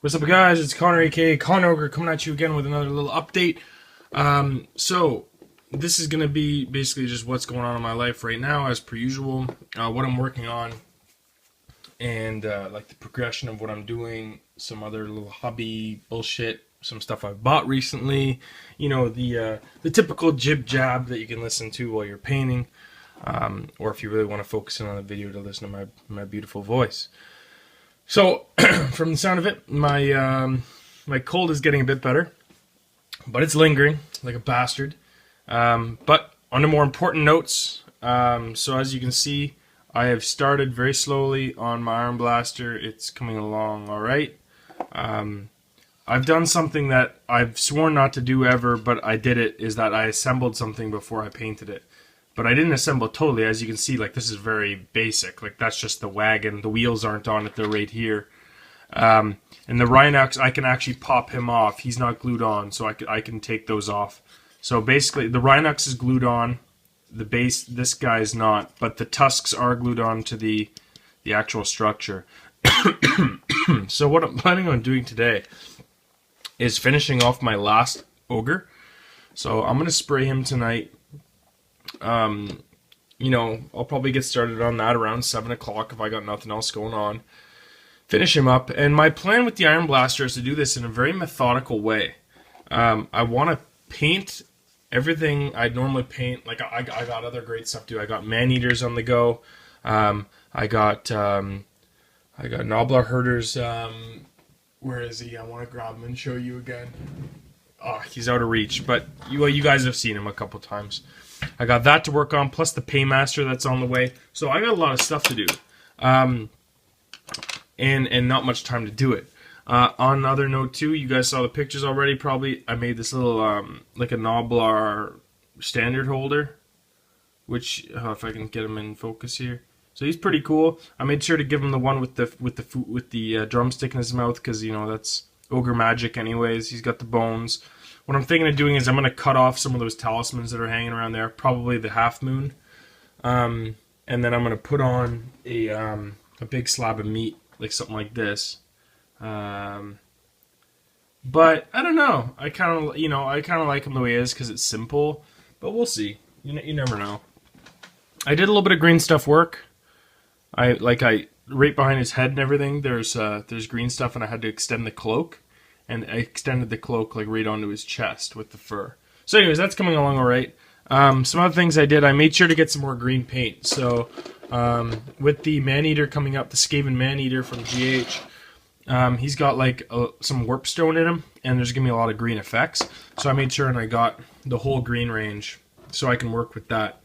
What's up, guys? It's Connor, aka Ogre, coming at you again with another little update. So this is gonna be basically just what's going on in my life right now, as per usual. What I'm working on, and like the progression of what I'm doing. Some other little hobby bullshit. Some stuff I've bought recently. You know, the typical jib jab that you can listen to while you're painting, or if you really want to focus in on the video to listen to my beautiful voice. So, from the sound of it, my cold is getting a bit better, but it's lingering like a bastard. But on to more important notes, so as you can see, I have started very slowly on my Ironblaster. It's coming along all right. I've done something that I've sworn not to do ever, but I did it, is that I assembled something before I painted it. But I didn't assemble totally. As you can see, like, this is very basic. Like, that's just the wagon. The wheels aren't on it. They're right here. And the Rhinox, I can actually pop him off. He's not glued on, so I can take those off. So basically, the Rhinox is glued on. The base, this guy is not. But the tusks are glued on to the actual structure. So what I'm planning on doing today is finishing off my last ogre. So I'm going to spray him tonight. You know, I'll probably get started on that around 7 o'clock if I got nothing else going on. Finish him up, and my plan with the Ironblaster is to do this in a very methodical way. I want to paint everything I'd normally paint. Like, I got other great stuff too. I got man-eaters on the go. I got Gnoblar herders. Where is he? I want to grab him and show you again. Oh, he's out of reach, but you guys have seen him a couple times. I got that to work on, plus the Paymaster that's on the way. So I got a lot of stuff to do, and not much time to do it. On another note too, you guys saw the pictures already. Probably I made this little like a Gnoblar standard holder, which if I can get him in focus here. So he's pretty cool. I made sure to give him the one with the drumstick in his mouth, because you know that's ogre magic anyways. He's got the bones. What I'm thinking of doing is I'm going to cut off some of those talismans that are hanging around there, probably the half moon, and then I'm going to put on a big slab of meat, like something like this. But I don't know. I kind of like him the way he is because it's simple. But we'll see. You never know. I did a little bit of green stuff work. I right behind his head and everything. There's green stuff, and I had to extend the cloak. And I extended the cloak like right onto his chest with the fur. So anyways, that's coming along all right. Some other things I did, I made sure to get some more green paint. So with the man-eater coming up, the Skaven man-eater from GH, he's got like some warpstone in him, and there's going to be a lot of green effects. So I made sure and I got the whole green range so I can work with that.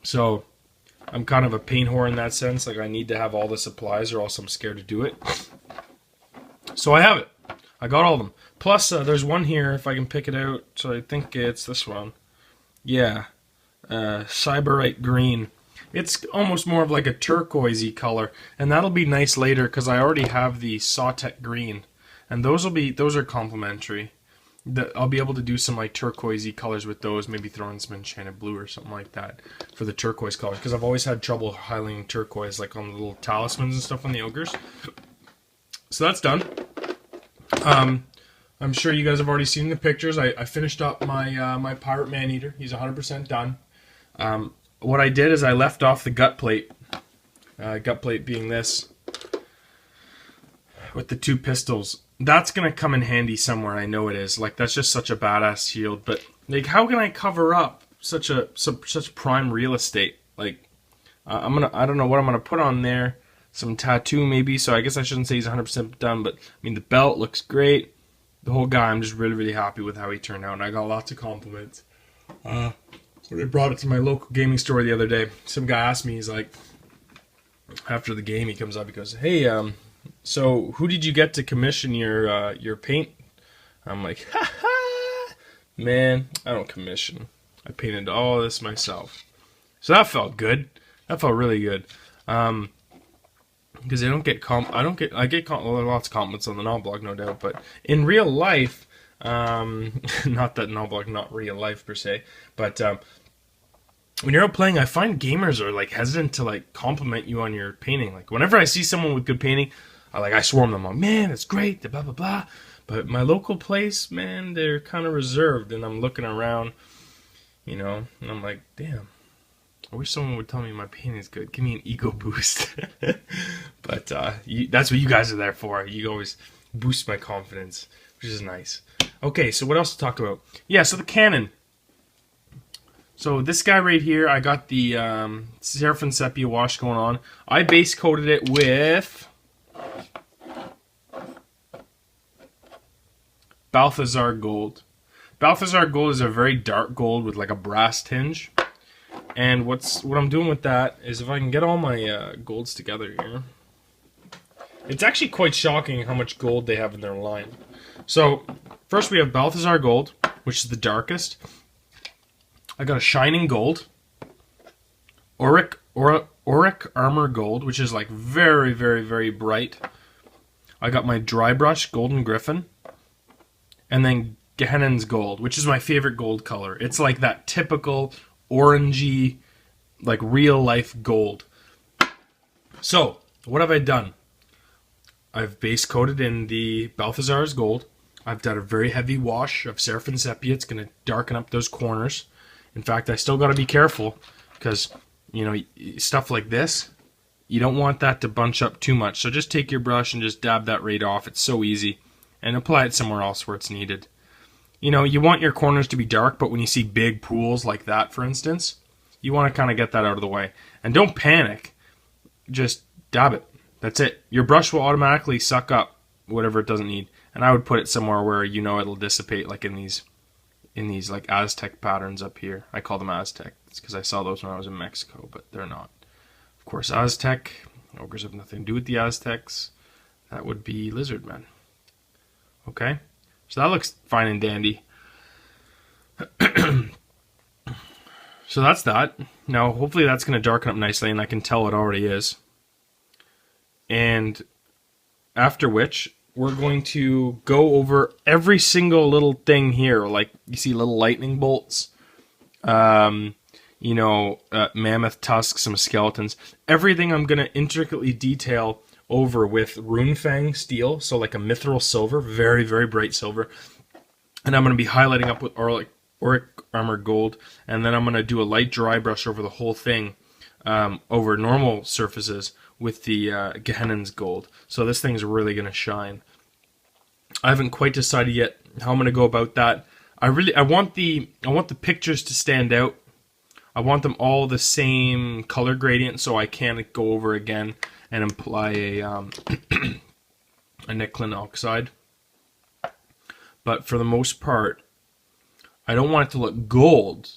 So I'm kind of a paint whore in that sense. Like, I need to have all the supplies or else I'm scared to do it. So I have it. I got all of them. Plus, there's one here, if I can pick it out. So I think it's this one. Yeah. Cyberite green. It's almost more of like a turquoisey color. And that'll be nice later, because I already have the Sawtech green. And those are complementary. I'll be able to do some like turquoisey colors with those. Maybe throw in some enchanted blue or something like that for the turquoise colors. Because I've always had trouble highlighting turquoise, like on the little talismans and stuff on the ogres. So that's done. I'm sure you guys have already seen the pictures. I finished up my pirate man-eater. He's 100% done. What I did is I left off the gut plate. Gut plate being this, with the two pistols. That's gonna come in handy somewhere. I know it is. Like, that's just such a badass shield. But like, how can I cover up such prime real estate? Like, I don't know what I'm gonna put on there. Some tattoo maybe, so I guess I shouldn't say he's 100% done, but I mean, the belt looks great. The whole guy, I'm just really, really happy with how he turned out, and I got lots of compliments. When I brought it to my local gaming store the other day, some guy asked me, he's like, after the game, he comes up, he goes, "Hey, so who did you get to commission your paint?" I'm like, "Ha ha, man, I don't commission. I painted all this myself." So that felt good. That felt really good. Because I get lots of compliments on the Gnoblar, no doubt, but in real life, not that Gnoblar, not real life per se, but when you're out playing, I find gamers are like hesitant to like compliment you on your painting. Like, whenever I see someone with good painting, I swarm them on, man, it's great, blah, blah, blah. But my local place, man, they're kind of reserved, and I'm looking around, you know, and I'm like, damn, I wish someone would tell me my painting's good. Give me an ego boost. But that's what you guys are there for. You always boost my confidence, which is nice. Okay, so what else to talk about? Yeah, so the Canon. So this guy right here, I got the Seraphim Sepia wash going on. I base coated it with Balthazar Gold. Balthazar Gold is a very dark gold with like a brass tinge. And what I'm doing with that is if I can get all my golds together here, it's actually quite shocking how much gold they have in their line. So first we have Balthazar Gold, which is the darkest. I got a Shining Gold, Auric Armor Gold, which is like very, very, very bright. I got my Dry Brush Golden Griffin, and then Gehennen's Gold, which is my favorite gold color. It's like that typical orangey, like real life gold. So, what have I done? I've base coated in the Balthazar's Gold. I've done a very heavy wash of Seraphim Sepia. It's going to darken up those corners. In fact, I still got to be careful because, you know, stuff like this, you don't want that to bunch up too much. So just take your brush and just dab that right off. It's so easy. And apply it somewhere else where it's needed. You know, you want your corners to be dark, but when you see big pools like that, for instance, you want to kind of get that out of the way. And don't panic. Just dab it. That's it. Your brush will automatically suck up whatever it doesn't need. And I would put it somewhere where you know it'll dissipate, like in these like Aztec patterns up here. I call them Aztec. It's because I saw those when I was in Mexico, but they're not. Of course, Aztec, ogres have nothing to do with the Aztecs. That would be lizard men. Okay? So that looks fine and dandy. So that's that. Now, hopefully that's going to darken up nicely, and I can tell it already is. And after which, we're going to go over every single little thing here. Like, you see little lightning bolts, mammoth tusks, some skeletons. Everything I'm going to intricately detail over with Runefang steel, so like a mithril silver, very, very bright silver. And I'm going to be highlighting up with Auric Armor Gold, and then I'm going to do a light dry brush over the whole thing over normal surfaces with the Gehennen's Gold. So this thing's really going to shine. I haven't quite decided yet how I'm going to go about that. I want the pictures to stand out. I want them all the same color gradient, so I can go over again and apply a Nicklin oxide. But for the most part, I don't want it to look gold.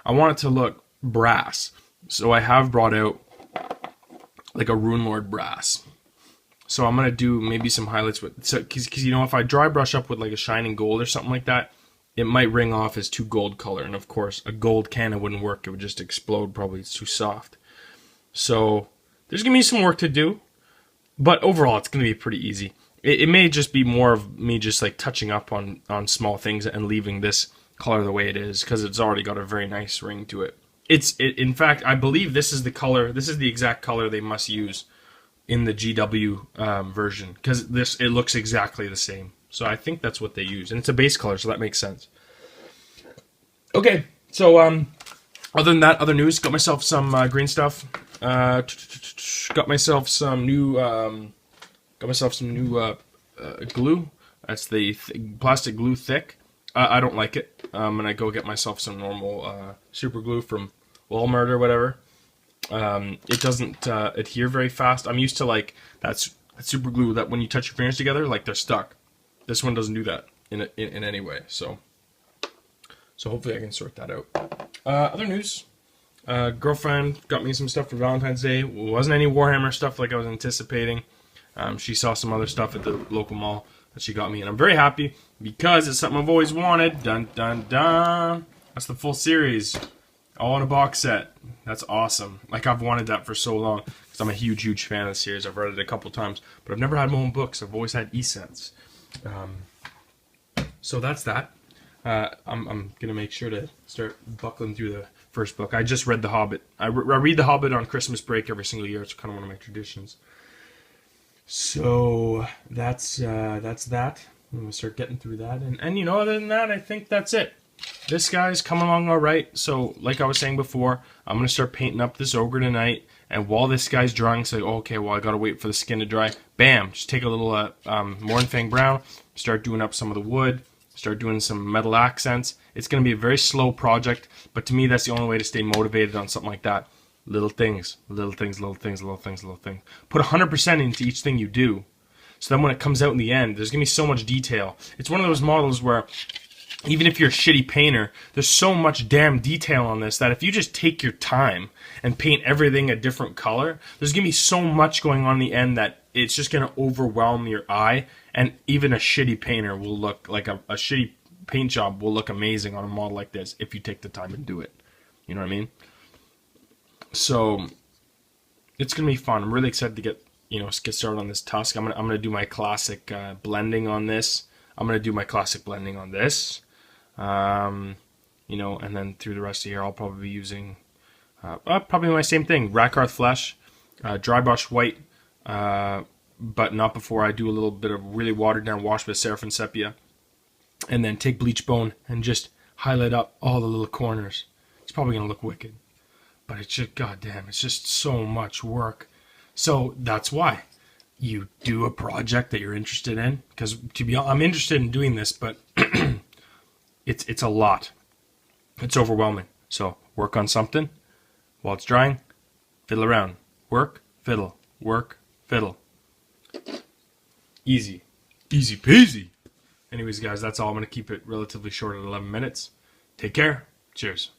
I want it to look brass. So I have brought out like a Runelord brass. So I'm going to do maybe some highlights with, because you know, if I dry brush up with like a Shining Gold or something like that, it might ring off as too gold color. And of course, a gold cannon wouldn't work. It would just explode. Probably it's too soft. So there's going to be some work to do, but overall it's going to be pretty easy. It may just be more of me just like touching up on small things and leaving this color the way it is, because it's already got a very nice ring to it. In fact, I believe this is the color, this is the exact color they must use in the GW version, because it looks exactly the same. So I think that's what they use, and it's a base color, so that makes sense. Okay, so other than that, other news, got myself some green stuff. Got myself some new glue. That's the plastic glue thick. I don't like it. I'm gonna go get myself some normal super glue from Walmart or whatever. It doesn't adhere very fast. I'm used to like that super glue that when you touch your fingers together, like they're stuck. This one doesn't do that in any way. So hopefully I can sort that out. Other news. Girlfriend got me some stuff for Valentine's Day. It wasn't any Warhammer stuff like I was anticipating. She saw some other stuff at the local mall that she got me, and I'm very happy because it's something I've always wanted. Dun dun dun! That's the full series, all in a box set. That's awesome. Like, I've wanted that for so long because I'm a huge fan of the series. I've read it a couple times, but I've never had my own books. I've always had e-sets. So that's that. I'm gonna make sure to start buckling through the first book. I just read The Hobbit. I read The Hobbit on Christmas break every single year. It's kind of one of my traditions. So that's that. I'm gonna start getting through that, and you know, other than that, I think that's it. This guy's coming along all right. So, like I was saying before, I'm gonna start painting up this ogre tonight. And while this guy's drying, say, oh, okay, well, I gotta wait for the skin to dry. Bam! Just take a little Mornfang Brown, start doing up some of the wood, start doing some metal accents. It's gonna be a very slow project, but to me, that's the only way to stay motivated on something like that. Little things, little things, little things, little things, little things. Put 100% into each thing you do. So then when it comes out in the end, there's going to be so much detail. It's one of those models where even if you're a shitty painter, there's so much damn detail on this that if you just take your time and paint everything a different color, there's going to be so much going on in the end that it's just going to overwhelm your eye. And even a shitty painter will look like a shitty paint job will look amazing on a model like this if you take the time and do it. You know what I mean? So it's going to be fun. I'm really excited to get started on this tusk. I'm gonna do my classic blending on this. I'm gonna do my classic blending on this. And then through the rest of the year, I'll probably be using probably my same thing: Rakarth Flesh, dry brush white, but not before I do a little bit of really watered down wash with Seraphim Sepia, and then take bleach bone and just highlight up all the little corners. It's probably gonna look wicked, but it's just goddamn, it's just so much work. So that's why you do a project that you're interested in. Because to be honest, I'm interested in doing this, but it's a lot. It's overwhelming. So work on something while it's drying. Fiddle around. Work, fiddle. Work, fiddle. Easy. Easy peasy. Anyways, guys, that's all. I'm going to keep it relatively short at 11 minutes. Take care. Cheers.